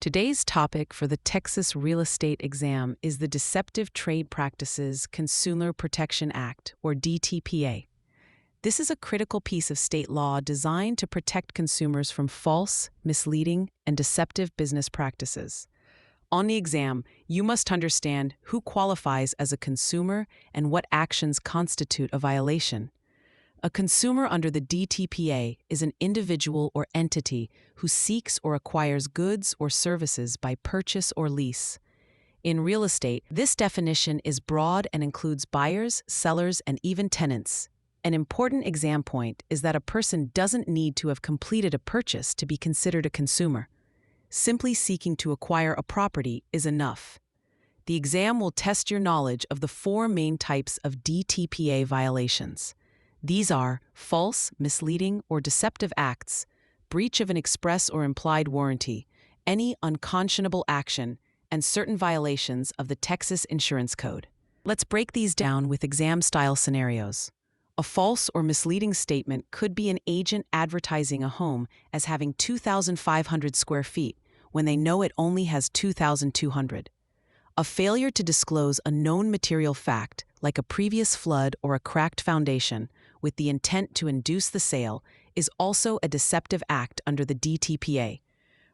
Today's topic for the Texas real estate exam is the Deceptive Trade Practices Consumer Protection Act, or DTPA. This is a critical piece of state law designed to protect consumers from false, misleading, and deceptive business practices. On the exam, you must understand who qualifies as a consumer and what actions constitute a violation. A consumer under the DTPA is an individual or entity who seeks or acquires goods or services by purchase or lease. In real estate, this definition is broad and includes buyers, sellers, and even tenants. An important exam point is that a person doesn't need to have completed a purchase to be considered a consumer. Simply seeking to acquire a property is enough. The exam will test your knowledge of the four main types of DTPA violations. These are false, misleading, or deceptive acts, breach of an express or implied warranty, any unconscionable action, and certain violations of the Texas Insurance Code. Let's break these down with exam-style scenarios. A false or misleading statement could be an agent advertising a home as having 2,500 square feet when they know it only has 2,200. A failure to disclose a known material fact, like a previous flood or a cracked foundation, with the intent to induce the sale, is also a deceptive act under the DTPA.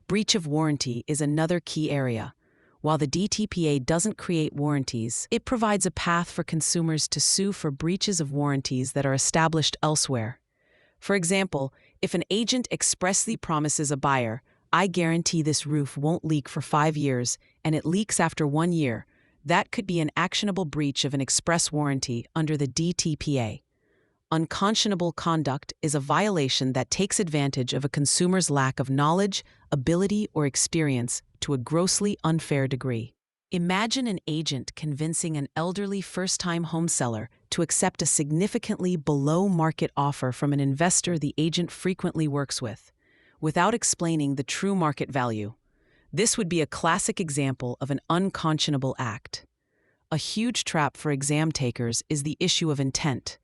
Breach of warranty is another key area. While the DTPA doesn't create warranties, it provides a path for consumers to sue for breaches of warranties that are established elsewhere. For example, if an agent expressly promises a buyer, "I guarantee this roof won't leak for 5 years," and it leaks after 1 year, that could be an actionable breach of an express warranty under the DTPA. Unconscionable conduct is a violation that takes advantage of a consumer's lack of knowledge, ability, or experience to a grossly unfair degree. Imagine an agent convincing an elderly first-time home seller to accept a significantly below-market offer from an investor the agent frequently works with, without explaining the true market value. This would be a classic example of an unconscionable act. A huge trap for exam takers is the issue of intent.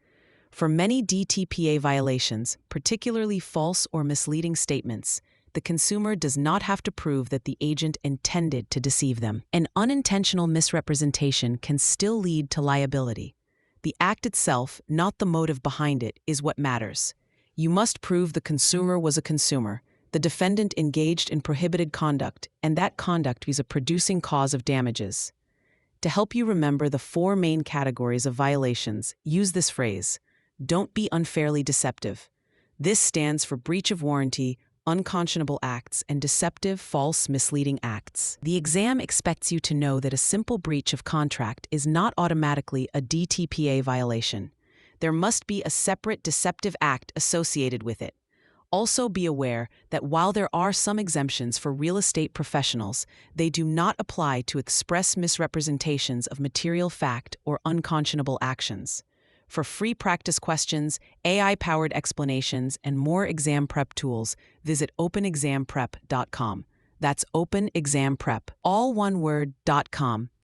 For many DTPA violations, particularly false or misleading statements, the consumer does not have to prove that the agent intended to deceive them. An unintentional misrepresentation can still lead to liability. The act itself, not the motive behind it, is what matters. You must prove the consumer was a consumer, the defendant engaged in prohibited conduct, and that conduct was a producing cause of damages. To help you remember the four main categories of violations, use this phrase: don't be unfairly deceptive. This stands for breach of warranty, unconscionable acts, and deceptive, false, misleading acts. The exam expects you to know that a simple breach of contract is not automatically a DTPA violation. There must be a separate deceptive act associated with it. Also be aware that while there are some exemptions for real estate professionals, they do not apply to express misrepresentations of material fact or unconscionable actions. For free practice questions, AI-powered explanations, and more exam prep tools, visit openexamprep.com. That's openexamprep, all one word, .com.